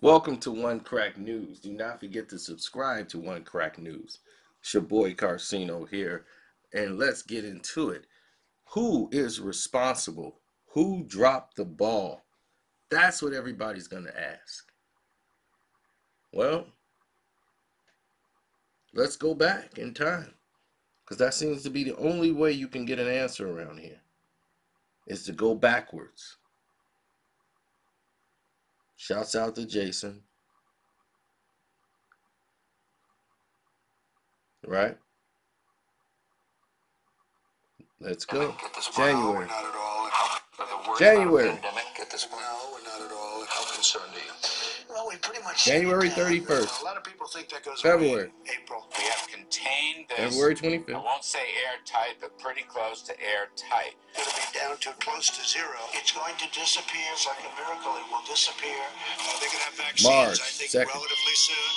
Welcome to One Crack News. Do not forget to subscribe to One Crack News. It's your boy Carcino here, and let's get into it. Who is responsible? Who dropped the ball? That's what everybody's going to ask. Well, let's go back in time, because that seems to be the only way you can get an answer around here, is to go backwards. Shouts out to Jason. Right? Let's go. January. No, not at all. January. Pandemic at this point? No, we're not at all. How concerned are you? Well, we pretty much January 31st. A lot of people think that goes February. away in April. We have contained this. February 25th. I won't say airtight, but pretty close to airtight. It'll be down to close to zero. It's going to disappear. It's like a miracle. It will disappear. They're going to have vaccines, March I think, 2nd. relatively soon.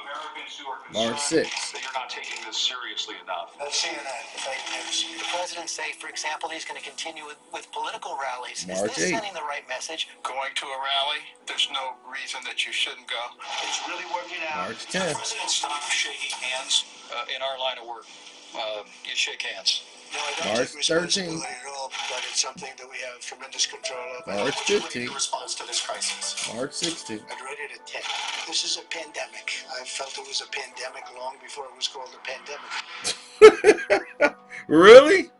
Americans who are March concerned 6th. that you're not taking this seriously enough. CNN, fake news. The president say, for example, he's going to continue with political rallies. March Is this 8th. sending the right message? Going to a rally, there's no reason that you shouldn't go. It's really working out. March 10th. President, stop shaking hands in our line of work. You shake hands. No, I don't March take responsibility 13th. at all, but it's something that we have tremendous control over. March What's your 15th. response to this crisis? March 16th. I'd rate it a 10. This is a pandemic. I felt it was a pandemic long before it was called a pandemic. Really?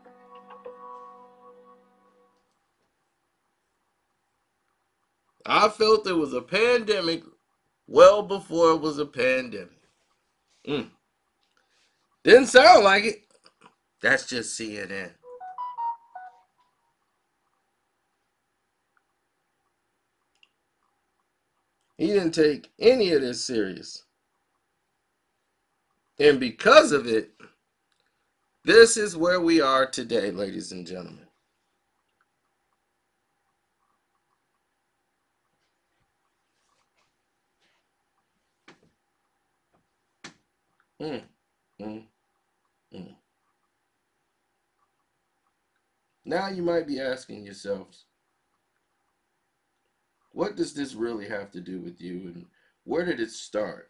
I felt it was a pandemic well before it was a pandemic. Didn't sound like it. That's just CNN. He didn't take any of this serious. And because of it, this is where we are today, ladies and gentlemen. Now you might be asking yourselves, what does this really have to do with you, and where did it start?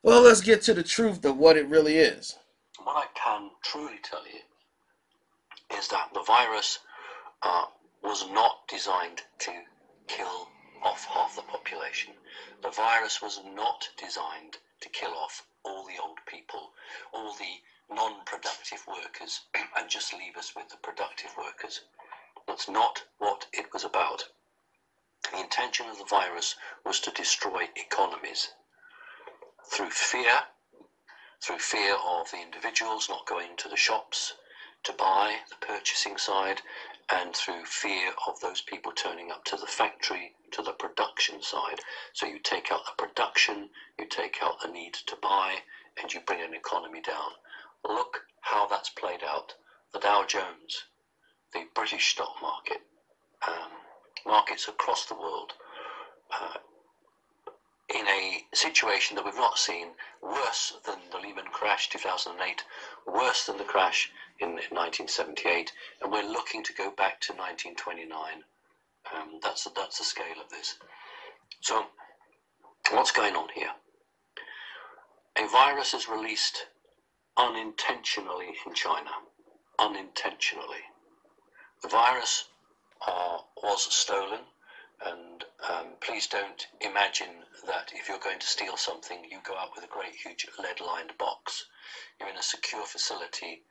Well, let's get to the truth of what it really is. What I can truly tell you is that the virus was not designed to kill off half the population. The virus was not designed to kill off all the old people, all the non-productive workers, and just leave us with the productive workers. That's not what it was about. The intention of the virus was to destroy economies through fear of the individuals not going to the shops to buy, the purchasing side, and through fear of those people turning up to the factory, to the production side. So you take out the production, you take out the need to buy, and you bring an economy down. Look how that's played out. The Dow Jones, the British stock market, markets across the world, in a situation that we've not seen, worse than the Lehman crash 2008, worse than the crash in 1978, and we're looking to go back to 1929. That's the scale of this. So what's going on here? A virus is released unintentionally in China. Unintentionally. The virus was stolen, and please don't imagine that if you're going to steal something, you go out with a great huge lead-lined box. You're in a secure facility.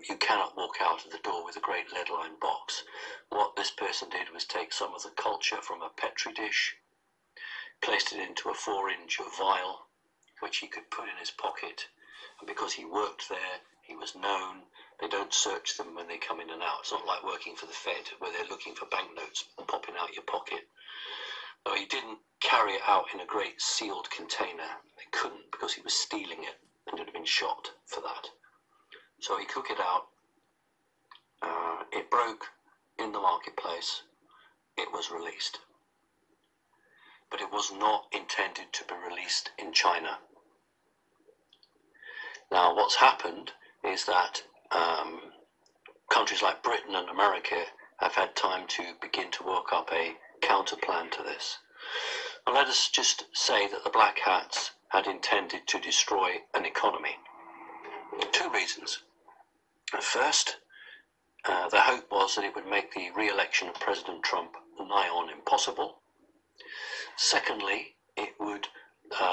You cannot walk out of the door with a great lead-lined box. What this person did was take some of the culture from a petri dish, placed it into a 4-inch vial, which he could put in his pocket, and because he worked there, he was known. They don't search them when they come in and out. It's not like working for the Fed, where they're looking for banknotes popping out your pocket. No, he didn't carry it out in a great sealed container. They couldn't, because he was stealing it and had been shot for that. So he took it out. It broke in the marketplace. It was released. But it was not intended to be released in China. Now, what's happened is that countries like Britain and America have had time to begin to work up a counterplan to this. And let us just say that the Black Hats had intended to destroy an economy. Two reasons. First, the hope was that it would make the re-election of President Trump nigh on impossible. Secondly, it would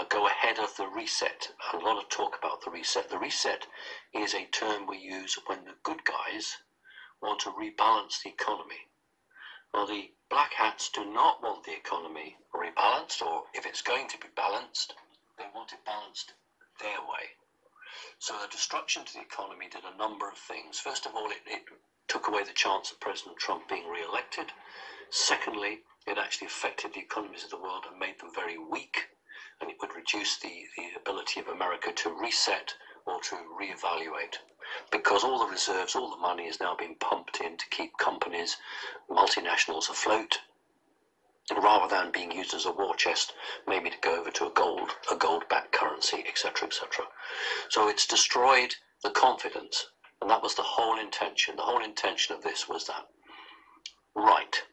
go ahead of the reset. A lot of talk about the reset. The reset is a term we use when the good guys want to rebalance the economy. Well, the Black Hats do not want the economy rebalanced, or if it's going to be balanced, they want it balanced their way. So the destruction to the economy did a number of things. First of all, it took away the chance of President Trump being re-elected. Secondly, it actually affected the economies of the world and made them very weak, and it would reduce the ability of America to reset or to reevaluate, because all the reserves, all the money is now being pumped in to keep companies, multinationals afloat, and rather than being used as a war chest, maybe to go over to a gold-backed currency, etc., etc. So it's destroyed the confidence, and that was the whole intention. The whole intention of this was that, right,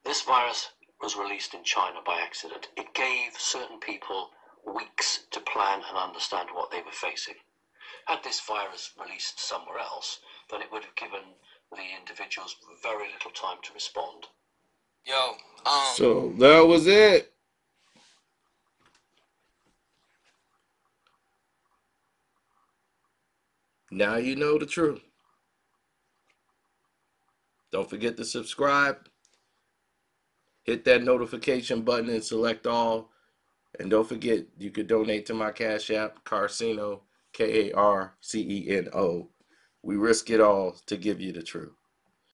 this virus was released in China by accident. It gave certain people weeks to plan and understand what they were facing. Had this virus released somewhere else, then it would have given the individuals very little time to respond. So that was it. Now you know the truth. Don't forget to subscribe. Hit that notification button and select all. And don't forget, you could donate to my Cash App, Carceno, K-A-R-C-E-N-O. We risk it all to give you the truth.